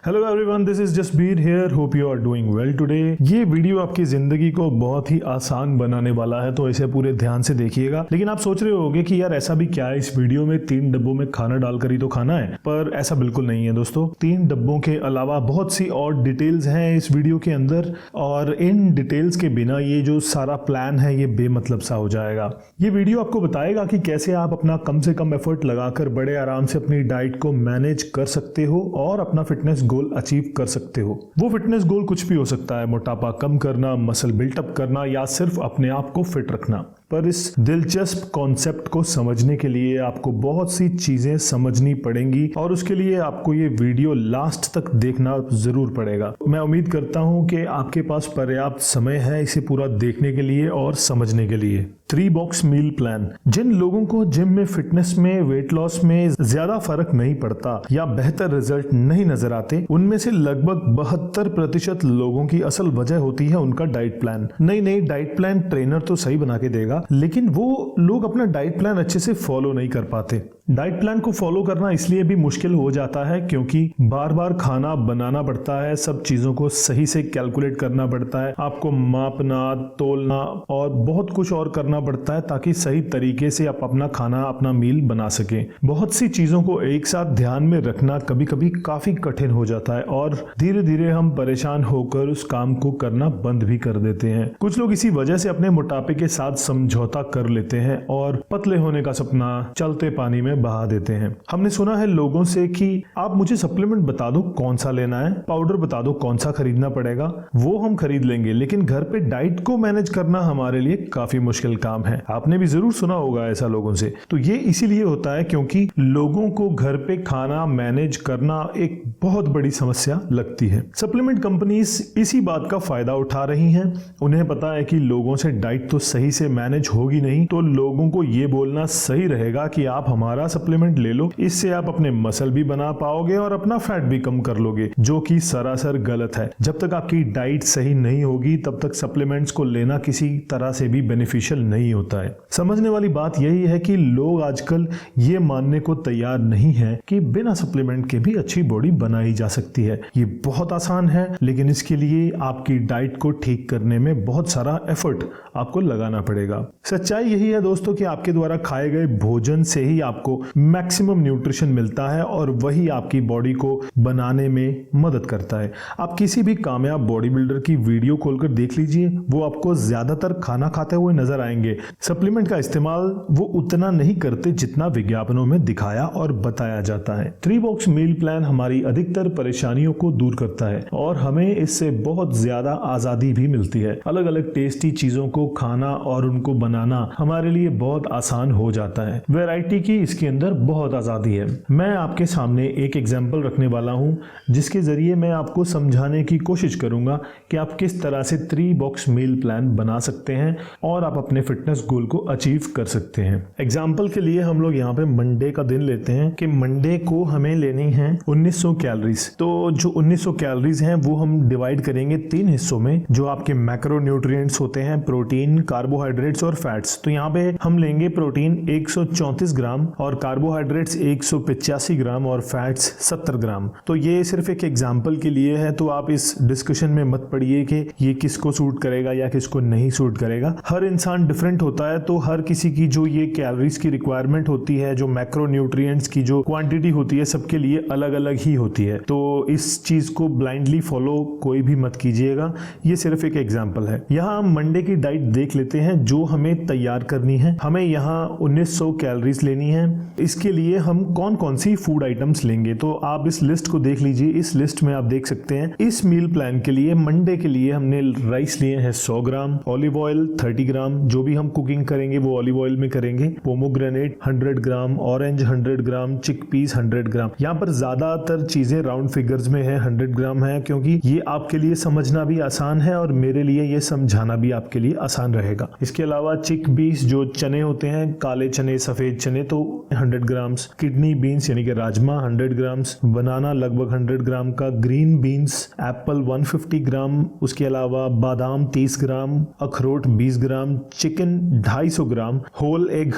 Hello everyone, this is Jasbir here. Hope you are doing well today. ये video आपकी जिंदगी को बहुत ही आसान बनाने वाला है, तो इसे पूरे ध्यान से देखिएगा। लेकिन आप सोच रहे होंगे कि यार ऐसा भी क्या है, इस वीडियो में 3 डब्बों में खाना डालकर ही तो खाना है, पर ऐसा बिल्कुल नहीं है दोस्तों। 3 डब्बों के अलावा बहुत सी और डिटेल्स हैं इस वीडियो के अंदर, और इन डिटेल्स के बिना ये जो सारा प्लान है ये बेमतलब सा हो जाएगा। ये वीडियो आपको बताएगा कि कैसे आप अपना कम से कम एफर्ट लगाकर बड़े आराम से अपनी डाइट को मैनेज कर सकते हो और अपना फिटनेस गोल अचीव कर सकते हो। वो फिटनेस गोल कुछ भी हो सकता है, मोटापा कम करना, मसल बिल्टअप करना, या सिर्फ अपने आप को फिट रखना। पर इस दिलचस्प कॉन्सेप्ट को समझने के लिए आपको बहुत सी चीजें समझनी पड़ेंगी, और उसके लिए आपको ये वीडियो लास्ट तक देखना जरूर पड़ेगा। मैं उम्मीद करता हूं कि आपके पास पर्याप्त समय है इसे पूरा देखने के लिए और समझने के लिए। 3 बॉक्स मील प्लान। जिन लोगों को जिम में, फिटनेस में, वेट लॉस में ज्यादा फर्क नहीं पड़ता या बेहतर रिजल्ट नहीं नजर आते, उनमें से लगभग 72% लोगों की असल वजह होती है उनका डाइट प्लान। नहीं, डाइट प्लान ट्रेनर तो सही बना के देगा, लेकिन वो लोग अपना डाइट प्लान अच्छे से फॉलो नहीं कर पाते। डाइट प्लान को फॉलो करना इसलिए भी मुश्किल हो जाता है क्योंकि बार बार खाना बनाना पड़ता है, सब चीजों को सही से कैलकुलेट करना पड़ता है, आपको मापना, तोलना और बहुत कुछ और करना पड़ता है ताकि सही तरीके से आप अपना खाना, अपना मील बना सकें। बहुत सी चीजों को एक साथ ध्यान में रखना कभी कभी काफी कठिन हो जाता है, और धीरे धीरे हम परेशान होकर उस काम को करना बंद भी कर देते हैं। कुछ लोग इसी वजह से अपने मोटापे के साथ समझौता कर लेते हैं और पतले होने का सपना चलते पानी में बहा देते हैं। हमने सुना है लोगों से कि आप मुझे सप्लीमेंट बता दो कौन सा लेना है, पाउडर बता दो कौन सा खरीदना पड़ेगा, वो हम खरीद लेंगे, लेकिन घर पे डाइट को मैनेज करना हमारे लिए काफी मुश्किल काम है। आपने भी जरूर सुना होगा ऐसा लोगों से। तो ये इसीलिए होता है क्योंकि लोगों को घर पे खाना मैनेज करना एक बहुत बड़ी समस्या लगती है। सप्लीमेंट कंपनीज इसी बात का फायदा उठा रही हैं। उन्हें पता है कि लोगों से डाइट तो सही से मैनेज होगी नहीं, तो लोगों को ये बोलना सही रहेगा कि आप हमारा सप्लीमेंट ले लो, इससे आप अपने मसल भी बना पाओगे और अपना फैट भी कम कर लोगे, जो कि सरासर गलत है। जब तक आपकी डाइट सही नहीं होगी तब तक सप्लीमेंट्स को लेना किसी तरह से भी बेनिफिशियल नहीं होता है। समझने वाली बात यही है कि लोग आजकल ये मानने को तैयार नहीं है कि बिना सप्लीमेंट के भी अच्छी बॉडी बनाई जा सकती है। ये बहुत आसान है, लेकिन इसके लिए आपकी डाइट को ठीक करने में बहुत सारा एफर्ट आपको लगाना पड़ेगा। सच्चाई यही है दोस्तों कि आपके द्वारा खाए गए भोजन से ही आपको मैक्सिमम न्यूट्रिशन मिलता है, और वही आपकी बॉडी को बनाने में मदद करता है। आप किसी भी कामयाब बॉडी बिल्डर की वीडियो खोलकर देख लीजिए, वो आपको ज्यादातर खाना खाते हुए नजर आएंगे। सप्लीमेंट का इस्तेमाल वो उतना नहीं करते जितना विज्ञापनों में दिखाया और बताया जाता है। 3 बॉक्स मील प्लान हमारी अधिकतर परेशानियों को दूर करता है और हमें इससे बहुत ज्यादा आजादी भी मिलती है। अलग अलग टेस्टी चीजों को खाना और उनको बनाना हमारे लिए बहुत आसान हो जाता है। वैरायटी की इसके अंदर बहुत आजादी है। मैं आपके सामने एक एग्जांपल रखने वाला हूं, जिसके जरिए मैं आपको समझाने की कोशिश करूंगा कि आप किस तरह से 3 बॉक्स मील प्लान बना सकते हैं और आप अपने फिटनेस गोल को अचीव कर सकते हैं। एग्जांपल के लिए हम लोग यहाँ पे मंडे का दिन लेते हैं कि मंडे को हमें लेनी है 1900 कैलोरीज। तो जो 1900 कैलोरीज हैं वो हम डिवाइड करेंगे 3 हिस्सों में, जो आपके मैक्रो न्यूट्रिएंट्स होते हैं, प्रोटीन, कार्बोहाइड्रेट्स और फैट्स। तो यहाँ पे हम लेंगे प्रोटीन 134 ग्राम और कार्बोहाइड्रेट्स 185 ग्राम और फैट्स 70 ग्राम। तो ये सिर्फ एक एग्जांपल के लिए है, तो आप इस डिस्कशन में मत पड़िए कि ये किसको सूट करेगा या किसको नहीं सूट करेगा। हर इंसान डिफरेंट होता है, तो हर किसी की जो ये कैलोरीज की रिक्वायरमेंट होती है, जो मैक्रो न्यूट्रिएंट्स की जो क्वांटिटी होती है, सबके लिए अलग अलग ही होती है। तो इस चीज को ब्लाइंडली फॉलो कोई भी मत कीजिएगा, ये सिर्फ एक एग्जाम्पल है। यहाँ हम मंडे की डाइट देख लेते हैं जो हमें तैयार करनी है। हमें यहाँ 1900 कैलोरीज लेनी है। इसके लिए हम कौन कौन सी फूड आइटम्स लेंगे, तो आप इस लिस्ट को देख लीजिए। इस लिस्ट में आप देख सकते हैं इस मील प्लान के लिए मंडे के लिए हमने राइस लिए हैं 100 ग्राम, ऑलिव ऑयल 30 ग्राम, जो भी हम कुकिंग करेंगे वो ऑलिव ऑयल में करेंगे, पोमोग्रेनेट 100 ग्राम, ऑरेंज 100 ग्राम, चिकपीस 100 ग्राम। यहाँ पर ज्यादातर चीजें राउंड फिगर्स में है, 100 ग्राम है, क्योंकि ये आपके लिए समझना भी आसान है और मेरे लिए ये समझाना भी आपके लिए आसान रहेगा। इसके अलावा चिकपीस जो चने होते हैं, काले चने, सफेद चने, तो 100 ग्राम्स, किडनी बीन्स यानी कि राजमा 100 ग्राम्स, बनाना लगभग 100 ग्राम का, ग्रीन बीन्स, एप्पल 150 ग्राम, उसके अलावा बादाम 30 ग्राम, अखरोट 20 ग्राम, चिकन 250 ग्राम, होल एग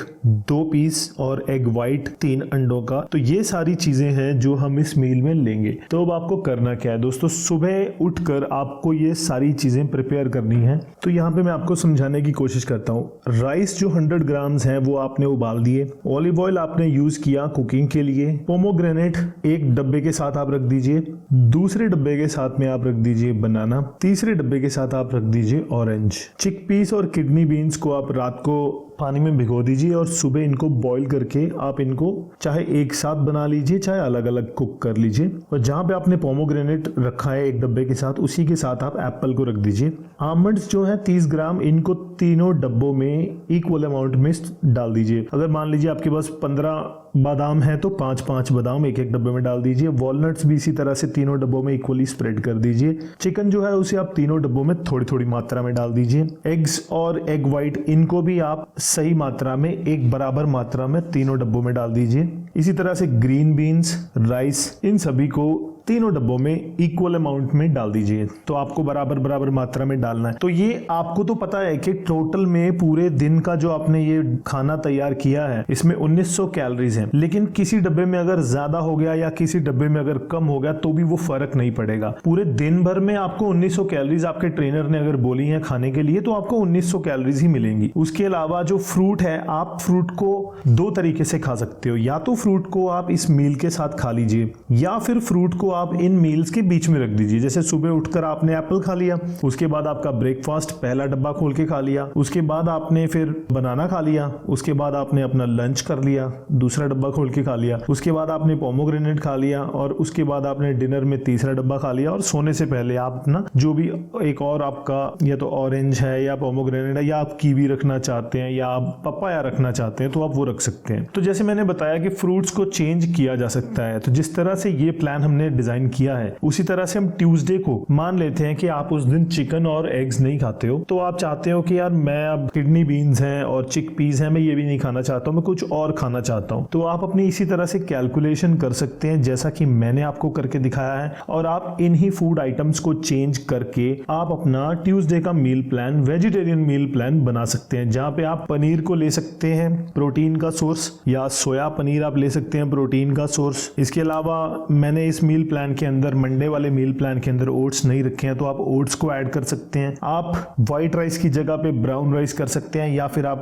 2 पीस और एग वाइट 3 अंडों का। तो ये सारी चीजें हैं जो हम इस मील में लेंगे। तो अब आपको करना क्या है दोस्तों, सुबह उठकर आपको ये सारी चीजें प्रिपेयर करनी है। तो यहाँ पे मैं आपको समझाने की कोशिश करता हूँ। राइस जो 100 ग्राम्स है वो आपने उबाल दिए, ऑलिव ऑयल आपने यूज किया कुकिंग के लिए, पोमोग्रेनेट एक डब्बे के साथ आप रख दीजिए, दूसरे डब्बे के साथ में आप रख दीजिए बनाना, तीसरे डब्बे के साथ आप रख दीजिए ऑरेंज। चिकपीस और किडनी बीन्स को आप रात को पानी में भिगो दीजिए और सुबह इनको बॉईल करके आप इनको चाहे एक साथ बना लीजिए चाहे अलग अलग कुक कर लीजिए। और जहां पे आपने पोमोग्रेनेट रखा है एक डब्बे के साथ, उसी के साथ आप एप्पल को रख दीजिए। आमंड्स जो है 30 ग्राम, इनको तीनों डब्बों में इक्वल अमाउंट में डाल दीजिए। अगर मान लीजिए आपके पास 15 बादाम है तो 5-5 बादाम एक एक डब्बे में डाल दीजिए। वॉलनट्स भी इसी तरह से तीनों डब्बों में इक्वली स्प्रेड कर दीजिए। चिकन जो है उसे आप तीनों डब्बों में थोड़ी थोड़ी मात्रा में डाल दीजिए। एग्स और एग वाइट इनको भी आप सही मात्रा में, एक बराबर मात्रा में तीनों डब्बों में डाल दीजिए। इसी तरह से ग्रीन बीन्स, राइस, इन सभी को तीनों डब्बों में इक्वल अमाउंट में डाल दीजिए। तो आपको बराबर बराबर मात्रा में डालना है। तो ये आपको तो पता है कि टोटल में पूरे दिन का जो आपने ये खाना तैयार किया है इसमें 1900 कैलोरीज हैं। लेकिन किसी डब्बे में अगर ज्यादा हो गया या किसी डब्बे में अगर कम हो गया तो भी वो फर्क नहीं पड़ेगा। पूरे दिन भर में आपको 1900 कैलोरीज आपके ट्रेनर ने अगर बोली है खाने के लिए तो आपको 1900 कैलोरीज ही मिलेंगी। उसके अलावा जो फ्रूट है, आप फ्रूट को 2 तरीके से खा सकते हो। या तो फ्रूट को आप इस मील के साथ खा लीजिए या फिर फ्रूट को आप इन मील्स के बीच में रख दीजिए। जैसे सुबह उठकर आपने एप्पल खा लिया, उसके बाद आपका ब्रेकफास्ट पहला डब्बा खोल के खा लिया, उसके बाद आपने फिर बनाना खा लिया, उसके बाद आपने अपना लंच कर लिया, दूसरा डब्बा खोल के खा लिया, उसके बाद आपने पोमोग्रेनेट खा लिया और उसके बाद आपने डिनर में तीसरा डब्बा खा लिया। और सोने से पहले आप अपना जो भी एक और आपका या तो ऑरेंज है या पोमोग्रेनेट है या आप कीवी रखना चाहते हैं या आप पपाया रखना चाहते हैं तो आप वो रख सकते हैं। तो जैसे मैंने बताया कि फ्रूट्स को चेंज किया जा सकता है। तो जिस तरह से ये प्लान हमने डिजाइन किया है उसी तरह से हम ट्यूसडे को मान लेते हैं कि आप उस दिन चिकन और एग्स नहीं खाते हो, तो आप चाहते हो कि यार मैं अब किडनी बीन्स हैं और चिक पीस हैं, मैं ये भी नहीं खाना चाहता हूं, मैं कुछ और खाना चाहता हूं। तो आप अपनी इसी तरह से कैलकुलेशन कर सकते हैं जैसा कि मैंने आपको करके दिखाया है। और आप इन्हीं फूड आइटम्स को चेंज करके आप अपना ट्यूसडे का meal plan, vegetarian meal plan बना सकते हैं, जहां पे आप पनीर को ले सकते हैं प्रोटीन का सोर्स, या सोया पनीर आप ले सकते हैं प्रोटीन का सोर्स। इसके अलावा मैंने इस मील प्लान के अंदर, मंडे वाले मील प्लान के अंदर ओट्स नहीं रखे हैं तो आप ओट्स को ऐड कर सकते हैं। आप व्हाइट राइस की जगह पे ब्राउन राइस कर सकते हैं, या फिर आप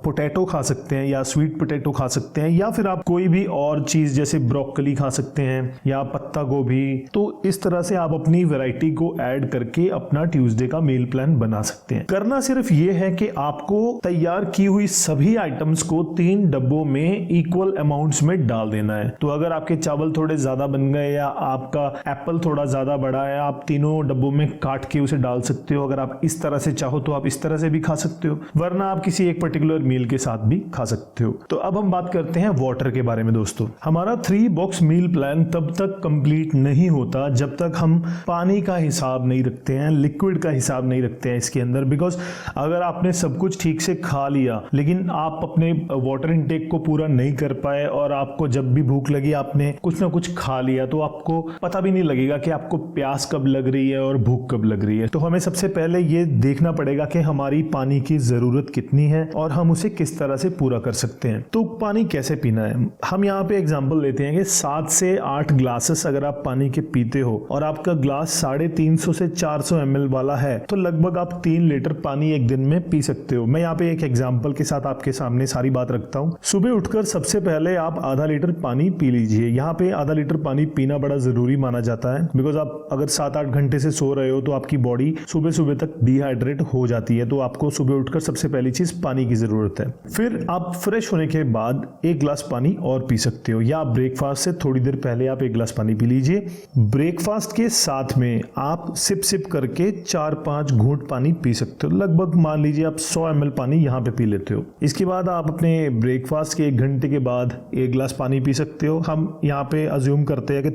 पोटैटो खा सकते हैं या स्वीट पोटैटो खा सकते हैं, या फिर आप कोई भी और चीज जैसे ब्रोकली खा सकते हैं या पत्ता गोभी। तो इस तरह से आप अपनी वैरायटी को ऐड करके अपना ट्यूसडे का मील प्लान बना सकते हैं। करना सिर्फ ये है कि आपको तैयार की हुई सभी आइटम्स को 3 डब्बों में इक्वल अमाउंट्स में डाल देना है। तो अगर आपके चावल थोड़े ज्यादा बन गए या आपका एप्पल थोड़ा ज्यादा बड़ा है, आप तीनों डब्बों में काट के उसे डाल सकते हो। अगर आप इस तरह से चाहो तो आप इस तरह से भी खा सकते हो, वरना आप किसी एक पर्टिकुलर मील के साथ भी खा सकते हो। तो अब हम बात करते हैं वाटर के बारे में दोस्तों। हमारा 3 बॉक्स मील प्लान तब तक कंप्लीट नहीं होता जब तक हम पानी का हिसाब नहीं रखते हैं, लिक्विड का हिसाब नहीं रखते हैं इसके अंदर। बिकॉज अगर आपने सब कुछ ठीक से खा लिया लेकिन आप अपने वाटर इनटेक को पूरा नहीं कर पाए और आपको जब भी भूख लगी आपने कुछ ना कुछ खा लिया, तो आपको पता भी नहीं लगेगा कि आपको प्यास कब लग रही है और भूख कब लग रही है। तो हमें सबसे पहले ये देखना पड़ेगा कि हमारी पानी की जरूरत कितनी है और हम उसे किस तरह से पूरा कर सकते हैं। तो पानी कैसे पीना है, हम यहाँ पे एग्जांपल लेते हैं कि 7 से 8 ग्लासेस अगर आप पानी के पीते हो और आपका ग्लास 350 से 400 ml वाला है तो लगभग आप 3 लीटर पानी एक दिन में पी सकते हो। मैं यहाँ पे एक एग्जांपल के साथ आपके सामने सारी बात रखता हूँ। सुबह उठकर सबसे पहले आप आधा लीटर पानी पी लीजिए। यहाँ पे आधा लीटर पानी पीना बड़ा जरूरी माना जाता है, बिकॉज आप अगर 7-8 घंटे से सो रहे हो तो आपकी बॉडी सुबह सुबह तक डिहाइड्रेट हो जाती है। तो आपको सुबह उठकर सबसे पहली चीज पानी की जरूरत है। फिर आप फ्रेश होने के बाद 1 गिलास पानी और पी सकते हो, या ब्रेकफास्ट से थोड़ी देर पहले आप 1 गिलास पानी पी लीजिए। ब्रेकफास्ट के साथ में आप सिप सिप करके 4-5 घूंट पानी पी सकते हो। लगभग मान लीजिए आप 100 ml पानी यहाँ पे पी लेते हो। इसके बाद आप अपने ब्रेकफास्ट के 1 घंटे के बाद 1 गिलास पानी पी सकते हो। हम यहाँ पे अज्यूम करते हैं कि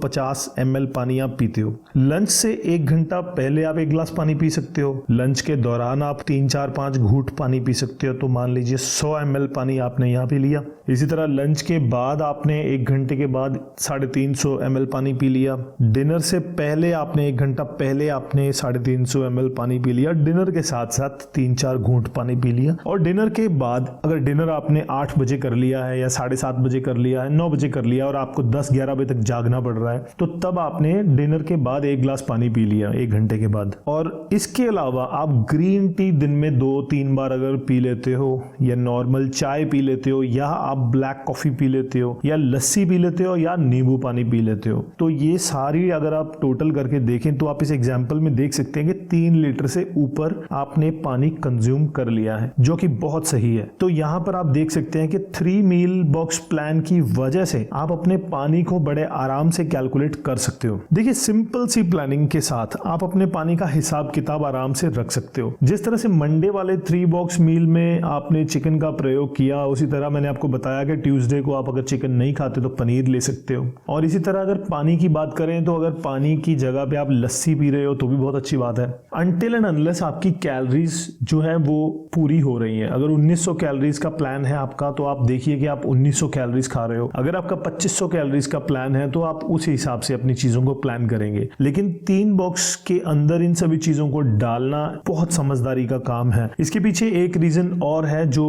350 ml पानी आप पीते हो। लंच से 1 घंटा पहले आप 1 गिलास पानी पी सकते हो। लंच के दौरान आप 3, 4, 5 घूंट पानी पी सकते हो। तो मान लीजिए 100 ml पानी आपने यहाँ पी लिया। इसी तरह लंच के बाद आपने 1 घंटे के बाद 350 ml पानी पी लिया। डिनर से पहले आपने 1 घंटा पहले आपने 350 ml पानी पी लिया। डिनर के साथ साथ 3-4 घूंट पानी पी लिया। और डिनर के बाद अगर डिनर आपने 8 बजे कर लिया है या 7:30 बजे कर लिया है, 9 बजे कर लिया और आपको 10-11 बजे तक जागना पड़ रहा है, तो तब आपने डिनर के बाद 1 गिलास पानी पी लिया 1 घंटे के बाद। और इसके अलावा आप ग्रीन टी दिन में 2-3 बार अगर पी लेते हो, या नॉर्मल चाय पी लेते हो, या आप ब्लैक कॉफी पी लेते हो, या लस्सी पी लेते हो, या नींबू पानी पी लेते हो, तो ये सारी अगर आप टोटल करके देखें तो आप इस एग्जाम्पल में देख सकते हैं कि 3 लीटर से ऊपर आपने पानी कंज्यूम कर लिया है, जो कि बहुत सही है। तो यहां पर आप देख सकते हैं कि 3 मील बॉक्स प्लान की वजह से आप अपने पानी को बड़े आराम से कैलकुलेट कर सकते हो। देखिए, सिंपल सी प्लानिंग के साथ आप अपने पानी का हिसाब किताब आराम से रख सकते हो। जिस तरह से मंडे वाले 3 बॉक्स मील में आपने चिकन का प्रयोग किया, उसी तरह मैंने आपको बताया कि ट्यूसडे को आप अगर चिकन नहीं खाते तो पनीर ले सकते हो। और इसी तरह अगर पानी की बात करें तो अगर पानी की जगह पे आप लस्सी पी रहे हो तो भी बहुत अच्छी बात है। अनटिल एंड अनलेस आपकी कैलोरीज जो है वो पूरी हो रही है। अगर 1900 कैलोरीज का प्लान है आपका, तो आप देखिए कि आप 1900 कैलोरीज खा रहे हो। अगर आपका 2500 कैलोरीज का प्लान है तो आप उस हिसाब से अपनी चीजों को प्लान करेंगे। लेकिन 3 बॉक्स के अंदर इन सभी चीजों को डालना बहुत समझदारी का काम है। इसके पीछे एक रीजन और है जो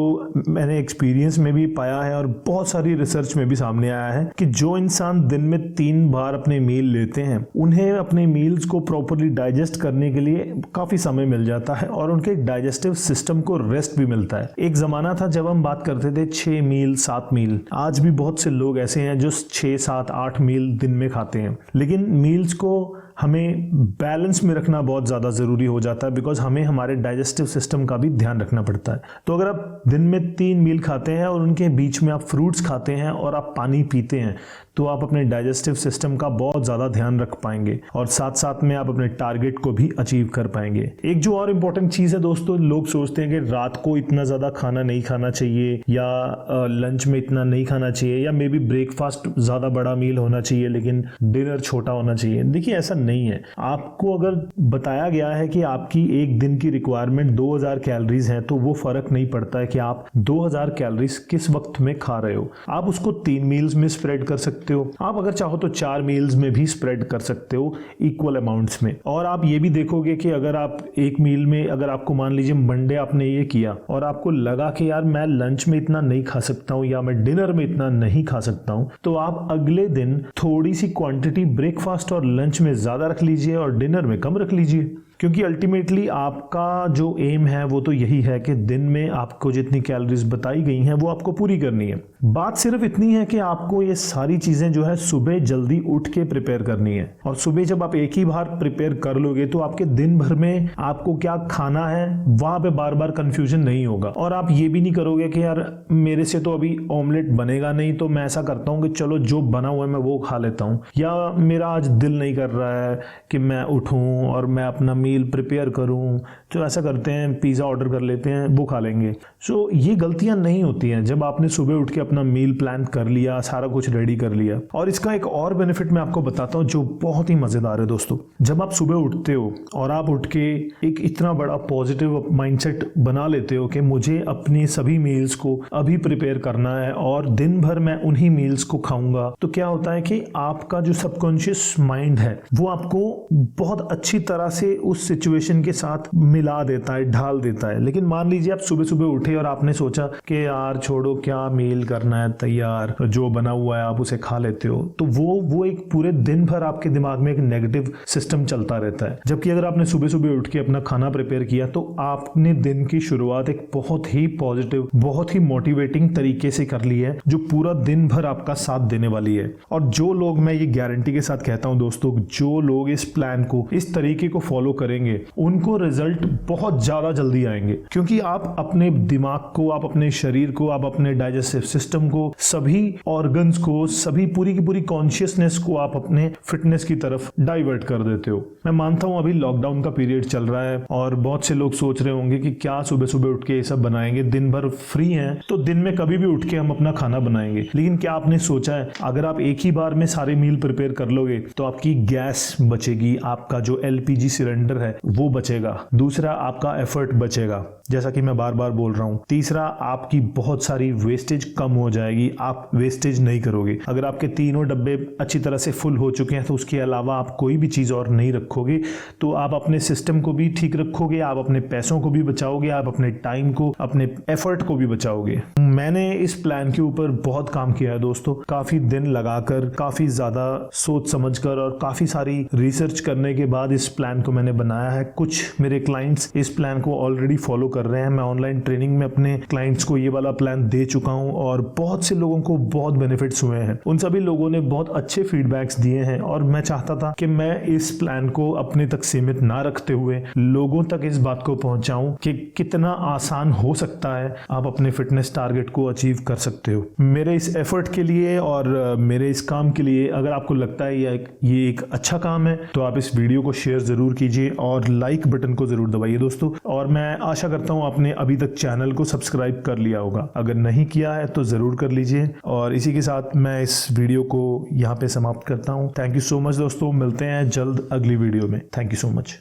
मैंने एक्सपीरियंस में भी पाया है और बहुत सारी रिसर्च में भी सामने आया है कि जो इंसान दिन में 3 बार अपने मील लेते हैं, उन्हें अपने मील्स को प्रॉपर्ली डाइजेस्ट करने के लिए काफी समय मिल जाता है और उनके डाइजेस्टिव सिस्टम को रेस्ट भी मिलता है। एक जमाना था जब हम बात करते थे 6 मील 7 मील। आज भी बहुत से लोग ऐसे हैं जो 6, 7, 8 मील दिन में खाते हैं। लेकिन मील्स को हमें बैलेंस में रखना बहुत ज़्यादा ज़रूरी हो जाता है, बिकॉज हमें हमारे डाइजेस्टिव सिस्टम का भी ध्यान रखना पड़ता है। तो अगर आप दिन में 3 मील खाते हैं और उनके बीच में आप फ्रूट्स खाते हैं और आप पानी पीते हैं, तो आप अपने डाइजेस्टिव सिस्टम का बहुत ज़्यादा ध्यान रख पाएंगे और साथ साथ में आप अपने टारगेट को भी अचीव कर पाएंगे। एक जो और इम्पोर्टेंट चीज़ है दोस्तों, लोग सोचते हैं कि रात को इतना ज़्यादा खाना नहीं खाना चाहिए या लंच में इतना नहीं खाना चाहिए या मे बी ब्रेकफास्ट ज़्यादा बड़ा मील होना चाहिए लेकिन डिनर छोटा होना चाहिए। देखिए, ऐसा नहीं है। आपको अगर बताया गया है कि आपकी एक दिन की रिक्वायरमेंट 2000 कैलोरीज है, तो वो फर्क नहीं पड़ता है कि आप 2000 कैलोरीज किस वक्त में खा रहे हो। आप उसको 3 मील्स में स्प्रेड कर सकते हो। आप अगर चाहो तो 4 मील्स में भी स्प्रेड कर सकते हो इक्वल अमाउंट्स में। और आप ये भी देखोगे कि अगर आप एक मील में, अगर आपको मान लीजिए मंडे आपने ये किया और आपको लगा कि यार मैं लंच में इतना नहीं खा सकता हूँ या मैं डिनर में इतना नहीं खा सकता हूँ, तो आप अगले दिन थोड़ी सी क्वांटिटी ब्रेकफास्ट और लंच में ज्यादा रख लीजिए और डिनर में कम रख लीजिए। क्योंकि अल्टीमेटली आपका जो एम है वो तो यही है कि दिन में आपको जितनी कैलोरीज बताई गई हैं वो आपको पूरी करनी है। बात सिर्फ इतनी है कि आपको ये सारी चीजें जो है सुबह जल्दी उठ के प्रिपेयर करनी है। और सुबह जब आप एक ही बार प्रिपेयर कर लोगे तो आपके दिन भर में आपको क्या खाना है वहां पे बार बार कंफ्यूजन नहीं होगा। और आप ये भी नहीं करोगे कि यार मेरे से तो अभी ऑमलेट बनेगा नहीं, तो मैं ऐसा करता हूँ कि चलो जो बना हुआ है मैं वो खा लेता हूँ, या मेरा आज दिल नहीं कर रहा है कि मैं उठूँ और मैं अपना मील प्रिपेयर करूं, तो ऐसा करते हैं पिज़्ज़ा ऑर्डर कर लेते हैं, वो खा लेंगे। सो ये गलतियां नहीं होती हैं जब आपने सुबह उठ के अपना मील प्लान कर लिया, सारा कुछ रेडी कर लिया। और इसका एक और बेनिफिट मैं आपको बताता हूं जो बहुत ही मजेदार है दोस्तों। जब आप सुबह उठते हो और आप उठ के एक इतना बड़ा पॉजिटिव माइंडसेट बना लेते हो कि मुझे अपनी सभी मील्स को अभी प्रिपेयर करना है और दिन भर मैं उन्हीं मील्स को खाऊंगा, तो क्या होता है कि आपका जो सबकॉन्शियस माइंड है वो आपको बहुत अच्छी तरह से उस सिचुएशन के साथ मिला देता है, ढाल देता है। लेकिन मान लीजिए आप सुबह सुबह उठे और आपने सोचा कि यार छोड़ो, क्या मील करना है, तैयार जो बना हुआ है आप उसे खा लेते हो, तो वो एक पूरे दिन भर आपके दिमाग में एक नेगेटिव सिस्टम चलता रहता है। जबकि अगर आपने सुबह सुबह उठ के अपना खाना प्रिपेयर किया तो आपने दिन की शुरुआत एक बहुत ही पॉजिटिव, बहुत ही मोटिवेटिंग तरीके से कर ली है जो पूरा दिन भर आपका साथ देने वाली है। और जो लोग, मैं ये गारंटी के साथ कहता हूं दोस्तों, जो लोग इस प्लान को, इस तरीके को फॉलो करेंगे उनको रिजल्ट बहुत ज्यादा जल्दी आएंगे, क्योंकि आप अपने दिमाग को, आप अपने शरीर को, आप अपने डाइजेस्टिव सिस्टम को, सभी ऑर्गन्स को, सभी पूरी की पूरी कॉन्शियसनेस को आप अपने फिटनेस की तरफ डाइवर्ट कर देते हो। मैं मानता हूं अभी लॉकडाउन का पीरियड चल रहा है और बहुत से लोग सोच रहे होंगे कि क्या सुबह सुबह उठ के ये सब बनाएंगे, दिन भर फ्री हैं तो दिन में कभी भी उठ के हम अपना खाना बनाएंगे। लेकिन क्या आपने सोचा है अगर आप एक ही बार में सारे मील प्रिपेयर कर लोगे तो आपकी गैस बचेगी, आपका जो एलपीजी सिलेंडर है वो बचेगा, दूसरा आपका एफर्ट बचेगा जैसा कि मैं बार बार बोल रहा हूं, तीसरा आपकी बहुत सारी वेस्टेज कम हो जाएगी, आप वेस्टेज नहीं करोगे। अगर आपके तीनों डब्बे अच्छी तरह से फुल हो चुके हैं तो उसके अलावा आप कोई भी चीज और नहीं रखोगे, तो आप अपने सिस्टम को भी ठीक रखोगे, आप अपने पैसों को भी बचाओगे, आप अपने टाइम को, अपने एफर्ट को भी बचाओगे। मैंने इस प्लान के ऊपर बहुत काम किया है दोस्तों, काफी दिन लगाकर, काफी ज्यादा सोच समझकर और काफी सारी रिसर्च करने के बाद इस प्लान को मैंने बनाया है। कुछ मेरे क्लाइंट्स इस प्लान को ऑलरेडी फॉलो कर रहे हैं। मैं ऑनलाइन ट्रेनिंग में अपने क्लाइंट्स को ये वाला प्लान दे चुका हूं और बहुत से लोगों को बहुत बेनिफिट्स हुए हैं। उन सभी लोगों ने बहुत अच्छे फीडबैक्स दिए हैं और मैं चाहता था कि मैं इस प्लान को अपने तक सीमित ना रखते हुए लोगों तक इस बात को पहुंचाऊं कि कितना आसान हो सकता है, आप अपने फिटनेस टारगेट को अचीव कर सकते हो। मेरे इस एफर्ट के लिए और मेरे इस काम के लिए अगर आपको लगता है ये एक अच्छा काम है तो आप इस वीडियो को शेयर जरूर कीजिए और लाइक बटन को जरूर दबाइए दोस्तों। और मैं आशा करता हूं आपने अभी तक चैनल को सब्सक्राइब कर लिया होगा, अगर नहीं किया है तो जरूर कर लीजिए। और इसी के साथ मैं इस वीडियो को यहाँ पे समाप्त करता हूँ। थैंक यू सो मच दोस्तों, मिलते हैं जल्द अगली वीडियो में। Thank you so much.